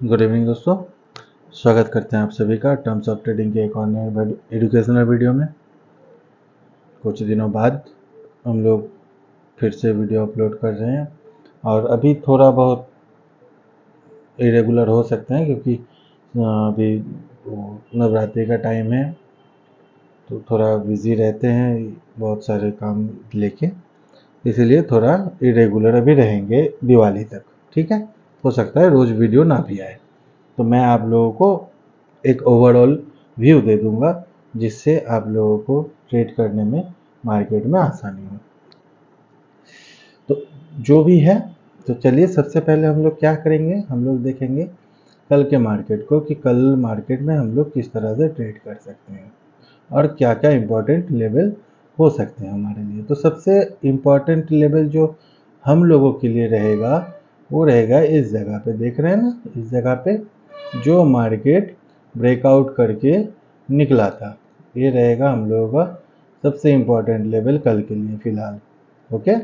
Good evening दोस्तों, स्वागत करते हैं आप सभी का टर्म्स ऑफ ट्रेडिंग के एक और नए एजुकेशनल वीडियो में। कुछ दिनों बाद हम लोग फिर से वीडियो अपलोड कर रहे हैं और अभी थोड़ा बहुत इरेगुलर हो सकते हैं क्योंकि अभी नवरात्रि का टाइम है तो थोड़ा बिजी रहते हैं बहुत सारे काम लेके, इसीलिए थोड़ा इरेगुलर अभी रहेंगे दिवाली तक। ठीक है, हो सकता है रोज़ वीडियो ना भी आए, तो मैं आप लोगों को एक ओवरऑल व्यू दे दूंगा जिससे आप लोगों को ट्रेड करने में मार्केट में आसानी हो। तो जो भी है, तो चलिए सबसे पहले हम लोग क्या करेंगे, हम लोग देखेंगे कल के मार्केट को कि कल मार्केट में हम लोग किस तरह से ट्रेड कर सकते हैं और क्या क्या इम्पोर्टेंट लेवल हो सकते हैं हमारे लिए। तो सबसे इम्पोर्टेंट लेवल जो हम लोगों के लिए रहेगा वो रहेगा इस जगह पे, देख रहे हैं ना, इस जगह पे जो मार्केट ब्रेकआउट करके निकला था, ये रहेगा हम लोगों का सबसे इम्पोर्टेंट लेवल कल के लिए फ़िलहाल। ओके,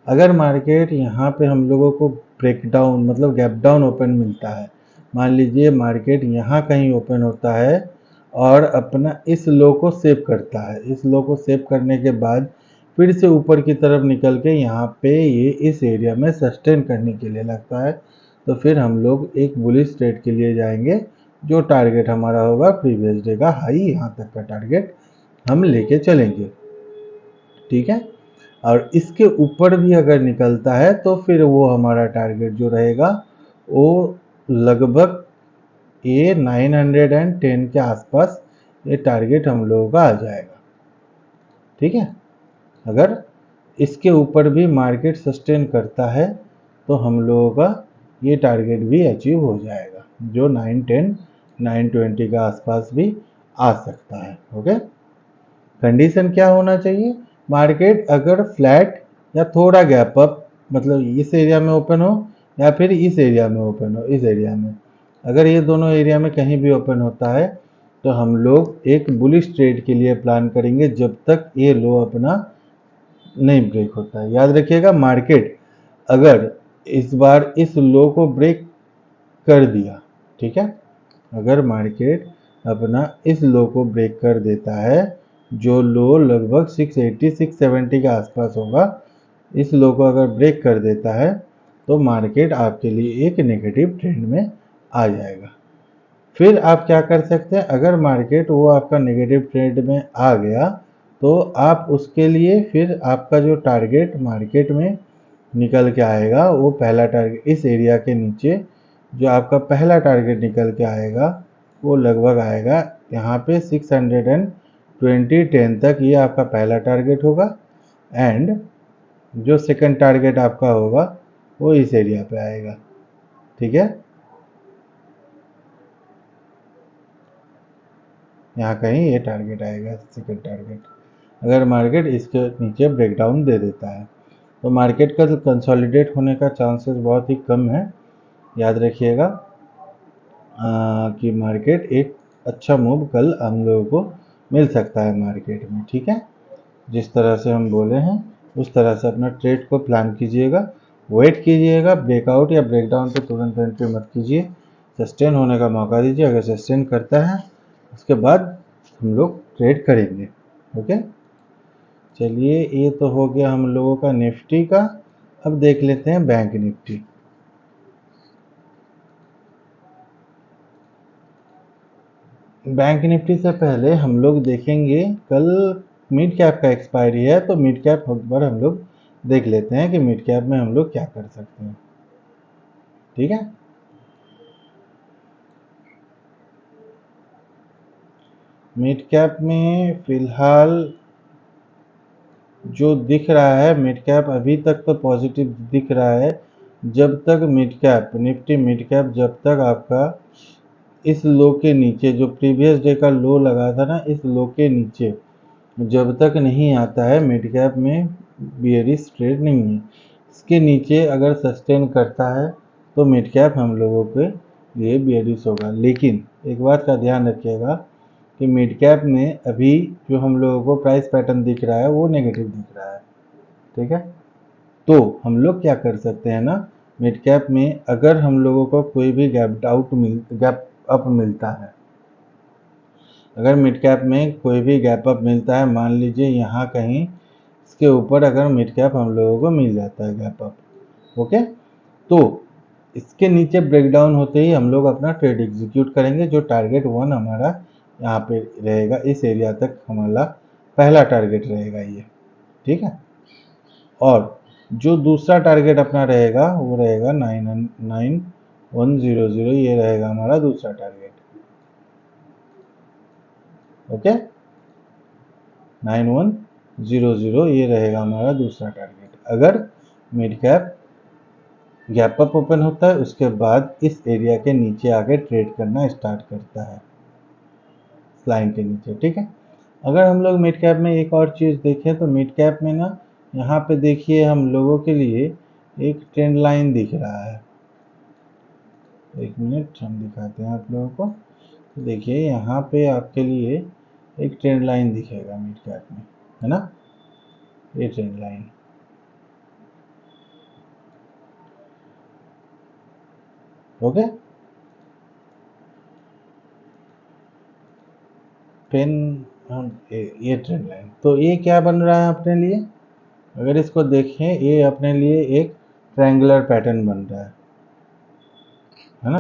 अगर मार्केट यहाँ पे हम लोगों को ब्रेक डाउन मतलब गैप डाउन ओपन मिलता है, मान लीजिए मार्केट यहाँ कहीं ओपन होता है और अपना इस लो को सेव करता है, इस लो को सेव करने के बाद फिर से ऊपर की तरफ निकल के यहाँ पे ये इस एरिया में सस्टेन करने के लिए लगता है, तो फिर हम लोग एक बुलिश ट्रेड के लिए जाएंगे। जो टारगेट हमारा होगा प्रीवियस डे का हाई, यहाँ तक का टारगेट हम लेके चलेंगे। ठीक है, और इसके ऊपर भी अगर निकलता है तो फिर वो हमारा टारगेट जो रहेगा वो लगभग ये 910 के आसपास ये टारगेट हम लोगों का आ जाएगा। ठीक है, अगर इसके ऊपर भी मार्केट सस्टेन करता है तो हम लोगों का ये टारगेट भी अचीव हो जाएगा, जो 910 920 के आसपास भी आ सकता है। ओके, कंडीशन क्या होना चाहिए, मार्केट अगर फ्लैट या थोड़ा गैप अप मतलब इस एरिया में ओपन हो या फिर इस एरिया में ओपन हो, इस एरिया में अगर ये दोनों एरिया में कहीं भी ओपन होता है तो हम लोग एक बुलिश ट्रेड के लिए प्लान करेंगे जब तक ये लो अपना नहीं ब्रेक होता है। याद रखिएगा, मार्केट अगर इस बार इस लो को ब्रेक कर दिया, ठीक है, अगर मार्केट अपना इस लो को ब्रेक कर देता है, जो लो लगभग 680 670 के आसपास होगा, इस लो को अगर ब्रेक कर देता है तो मार्केट आपके लिए एक नेगेटिव ट्रेंड में आ जाएगा। फिर आप क्या कर सकते हैं, अगर मार्केट वो आपका नेगेटिव ट्रेंड में आ गया तो आप उसके लिए फिर आपका जो टारगेट मार्केट में निकल के आएगा, वो पहला टारगेट इस एरिया के नीचे जो आपका पहला टारगेट निकल के आएगा वो लगभग आएगा यहाँ पे 620 तक, ये आपका पहला टारगेट होगा। एंड जो सेकंड टारगेट आपका होगा वो इस एरिया पे आएगा। ठीक है, यहाँ कहीं ये टारगेट आएगा सेकंड टारगेट। अगर मार्केट इसके नीचे ब्रेकडाउन दे देता है तो मार्केट का कंसोलिडेट होने का चांसेस बहुत ही कम है। याद रखिएगा कि मार्केट एक अच्छा मूव कल हम लोगों को मिल सकता है मार्केट में। ठीक है, जिस तरह से हम बोले हैं उस तरह से अपना ट्रेड को प्लान कीजिएगा, वेट कीजिएगा, ब्रेकआउट या ब्रेकडाउन पे तुरंत एंट्री मत कीजिए, सस्टेन होने का मौका दीजिए। अगर सस्टेन करता है उसके बाद हम लोग ट्रेड करेंगे। ओके, चलिए ये तो हो गया हम लोगों का निफ्टी का। अब देख लेते हैं बैंक निफ्टी। बैंक निफ्टी से पहले हम लोग देखेंगे कल मिड कैप का एक्सपायरी है, तो मिड कैप पर हम लोग देख लेते हैं कि मिड कैप में हम लोग क्या कर सकते हैं। ठीक है, मिड कैप में फिलहाल जो दिख रहा है, मिड कैप अभी तक तो पॉजिटिव दिख रहा है। जब तक mid cap Nifty mid cap जब तक आपका इस लो के नीचे, जो प्रीवियस डे का लो लगा था ना, इस लो के नीचे जब तक नहीं आता है, मिड कैप में बियरिश ट्रेड नहीं है। इसके नीचे अगर सस्टेन करता है तो मिड कैप हम लोगों के लिए बियरिश होगा। लेकिन एक बात का ध्यान रखिएगा कि मिड कैप में अभी जो हम लोगों को प्राइस पैटर्न दिख रहा है वो नेगेटिव दिख रहा है। ठीक है, तो हम लोग क्या कर सकते हैं ना, मिड कैप में अगर हम लोगों को कोई भी गैप अप मिलता है, अगर मिड कैप में कोई भी गैप अप मिलता है, मान लीजिए यहाँ कहीं इसके ऊपर अगर मिड कैप हम लोगों को मिल जाता है गैप अप, ओके, तो इसके नीचे ब्रेकडाउन होते ही हम लोग अपना ट्रेड एग्जीक्यूट करेंगे। जो टारगेट 1 हमारा यहाँ पे रहेगा, इस एरिया तक हमारा पहला टारगेट रहेगा ये, ठीक है। और जो दूसरा टारगेट अपना रहेगा वो रहेगा 9100, ये रहेगा हमारा दूसरा टारगेट, ओके, 9100 ये रहेगा हमारा दूसरा टारगेट। अगर mid cap gap up open होता है उसके बाद इस एरिया के नीचे आके ट्रेड करना स्टार्ट करता है, इस लाइन के नीचे, ठीक है। अगर हम लोग मिड कैप में एक और चीज़ देखें तो मिड कैप में ना यहाँ पे देखिए हम लोगों के लिए एक ट्रेंड लाइन दिख रहा है। एक मिनट हम दिखाते हैं आप लोगों को। तो देखिए यहाँ पे आपके लिए एक ट्रेंड लाइन दिखेगा मिड कैप में, है ना, ये ट्रेंड लाइन, ओके। पेन हम ये ट्रेंड लाइन, तो ये क्या बन रहा है अपने लिए, अगर इसको देखें ये अपने लिए एक ट्रायंगुलर पैटर्न बन रहा है ना,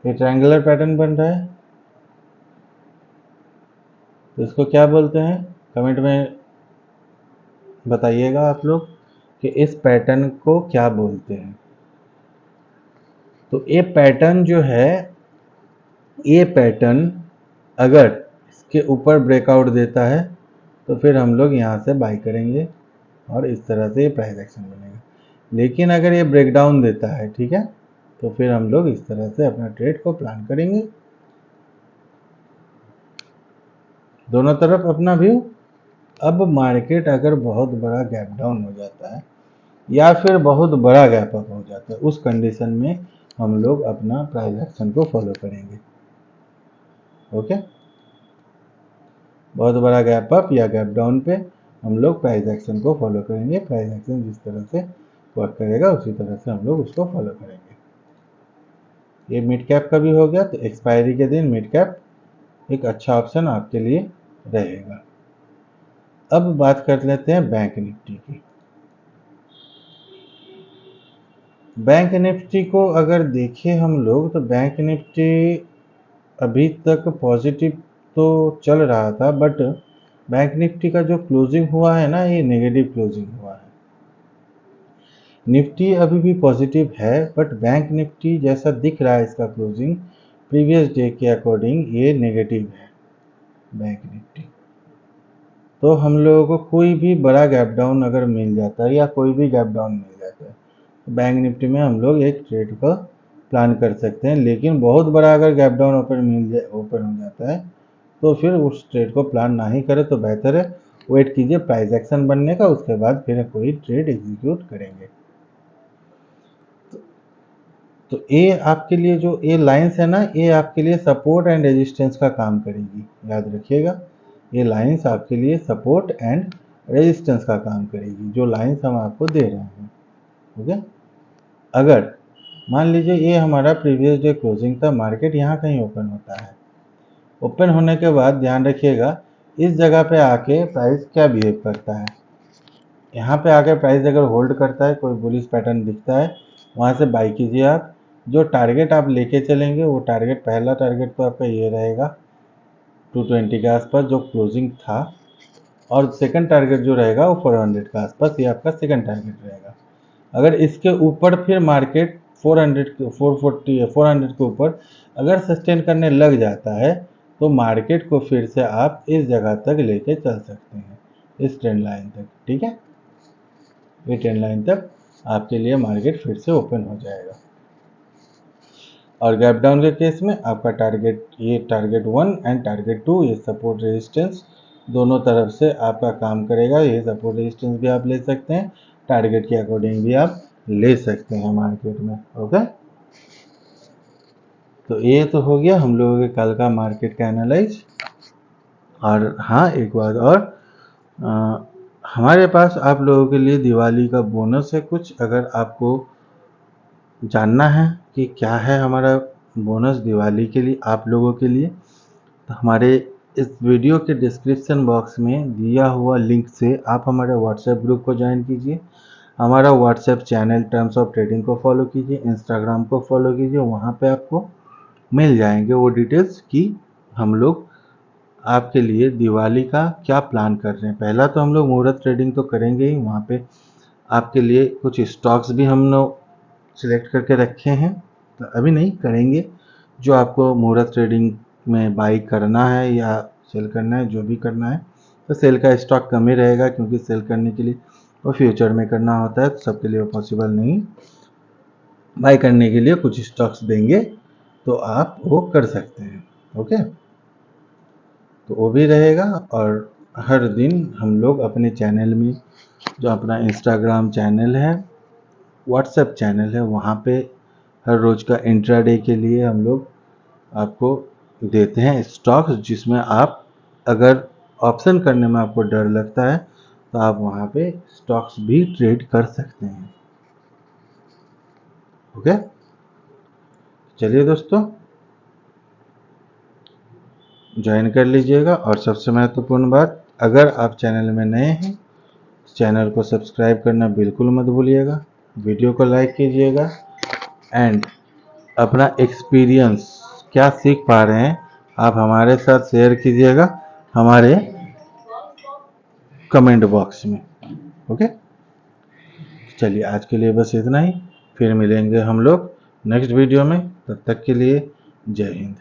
ये ट्रायंगुलर पैटर्न बन रहा है। तो इसको क्या बोलते हैं, कमेंट में बताइएगा आप लोग कि इस पैटर्न को क्या बोलते हैं। तो ये पैटर्न जो है, ये पैटर्न अगर इसके ऊपर ब्रेकआउट देता है तो फिर हम लोग यहाँ से बाई करेंगे और इस तरह से ये प्राइस एक्शन बनेगा। लेकिन अगर ये ब्रेकडाउन देता है, ठीक है, तो फिर हम लोग इस तरह से अपना ट्रेड को प्लान करेंगे। दोनों तरफ अपना व्यू। अब मार्केट अगर बहुत बड़ा गैप डाउन हो जाता है या फिर बहुत बड़ा गैप अप हो जाता है, उस कंडीशन में हम लोग अपना प्राइस एक्शन को फॉलो करेंगे, ओके। बहुत बड़ा गैप अप या गैप डाउन पे हम लोग प्राइस एक्शन को फॉलो करेंगे। प्राइस एक्शन जिस तरह से वर्क करेगा उसी तरह से हम लोग उसको फॉलो करेंगे। ये मिड कैप का भी हो गया, तो एक्सपायरी के दिन मिड कैप एक अच्छा ऑप्शन आपके लिए रहेगा। अब बात कर लेते हैं बैंक निफ्टी की। बैंक निफ्टी को अगर देखें हम लोग तो बैंक निफ्टी अभी तक पॉजिटिव तो चल रहा था, बट बैंक निफ्टी का जो क्लोजिंग हुआ है ना, ये नेगेटिव क्लोजिंग हुआ है। निफ्टी अभी भी पॉजिटिव है, बट बैंक निफ्टी जैसा दिख रहा है इसका क्लोजिंग प्रीवियस डे के अकॉर्डिंग ये नेगेटिव है बैंक निफ्टी। तो हम लोगों को कोई भी बड़ा गैप डाउन अगर मिल जाता है या कोई भी गैप डाउन मिल जाता है तो बैंक निफ्टी में हम लोग एक ट्रेड का प्लान कर सकते हैं। लेकिन बहुत बड़ा अगर गैप डाउन ओपन हो जाता है तो फिर उस ट्रेड को प्लान ना ही करें, तो बेहतर है वेट कीजिए प्राइस एक्शन बनने का, उसके बाद फिर कोई ट्रेड एग्जीक्यूट करेंगे। तो ये आपके लिए जो ये लाइंस है ना, ये आपके लिए सपोर्ट एंड रेजिस्टेंस का काम करेगी, याद रखिएगा। ये लाइंस आपके लिए सपोर्ट एंड रेजिस्टेंस का काम करेगी, जो लाइंस हम आपको दे रहे हैं, ओके। अगर मान लीजिए ये हमारा प्रीवियस डे क्लोजिंग था, मार्केट यहाँ कहीं ओपन होता है, ओपन होने के बाद ध्यान रखिएगा इस जगह पे आके प्राइस क्या बिहेव करता है। यहाँ पे आके प्राइस अगर होल्ड करता है, कोई बुलिश पैटर्न दिखता है, वहाँ से बाई कीजिए आप। जो टारगेट आप लेके चलेंगे वो टारगेट, पहला टारगेट तो आपका ये रहेगा 220 के आसपास जो क्लोजिंग था, और सेकंड टारगेट जो रहेगा वो 400 के आसपास, ये आपका सेकंड टारगेट रहेगा। अगर इसके ऊपर फिर मार्केट 400 के ऊपर अगर सस्टेन करने लग जाता है तो मार्केट को फिर से आप इस जगह तक लेके चल सकते हैं, इस ट्रेंड लाइन तक, ठीक है। ये ट्रेंड लाइन तक आपके लिए मार्केट फिर से ओपन हो जाएगा। और गैप डाउन के केस में आपका टारगेट, ये टारगेट 1 एंड टारगेट 2, ये सपोर्ट रेजिस्टेंस दोनों तरफ से आपका काम करेगा। ये सपोर्ट रेजिस्टेंस भी आप ले सकते हैं, टारगेट के अकॉर्डिंग भी आप ले सकते हैं मार्केट में, ओके। तो ये तो हो गया हम लोगों के कल का मार्केट का एनालाइज। और हाँ, एक बात और, हमारे पास आप लोगों के लिए दिवाली का बोनस है कुछ। अगर आपको जानना है कि क्या है हमारा बोनस दिवाली के लिए आप लोगों के लिए, तो हमारे इस वीडियो के डिस्क्रिप्शन बॉक्स में दिया हुआ लिंक से आप हमारे व्हाट्सएप ग्रुप को ज्वाइन कीजिए। हमारा WhatsApp channel terms of trading को फॉलो कीजिए, इंस्टाग्राम को फॉलो कीजिए। वहाँ पे आपको मिल जाएंगे वो डिटेल्स कि हम लोग आपके लिए दिवाली का क्या प्लान कर रहे हैं। पहला तो हम लोग मुहूर्त ट्रेडिंग तो करेंगे ही, वहाँ पे आपके लिए कुछ स्टॉक्स भी हम लोग सिलेक्ट करके रखे हैं, तो अभी नहीं करेंगे। जो आपको मुहूर्त ट्रेडिंग में बाई करना है या सेल करना है, जो भी करना है, तो सेल का स्टॉक कम ही रहेगा, क्योंकि सेल करने के लिए वो फ्यूचर में करना होता है, तो सबके लिए वो पॉसिबल नहीं। बाई करने के लिए कुछ स्टॉक्स देंगे तो आप वो कर सकते हैं। ओके, तो वो भी रहेगा। और हर दिन हम लोग अपने चैनल में, जो अपना इंस्टाग्राम चैनल है, व्हाट्सएप चैनल है, वहाँ पे हर रोज़ का इंट्राडे के लिए हम लोग आपको देते हैं स्टॉक्स, जिसमें आप अगर ऑप्शन करने में आपको डर लगता है तो आप वहाँ पे स्टॉक्स भी ट्रेड कर सकते हैं। ओके, चलिए दोस्तों, ज्वाइन कर लीजिएगा। और सबसे महत्वपूर्ण बात, अगर आप चैनल में नए हैं, चैनल को सब्सक्राइब करना बिल्कुल मत भूलिएगा, वीडियो को लाइक कीजिएगा, एंड अपना एक्सपीरियंस क्या सीख पा रहे हैं आप हमारे साथ शेयर कीजिएगा हमारे कमेंट बॉक्स में। ओके, चलिए आज के लिए बस इतना ही। फिर मिलेंगे हम लोग नेक्स्ट वीडियो में। तब तक के लिए जय हिंद।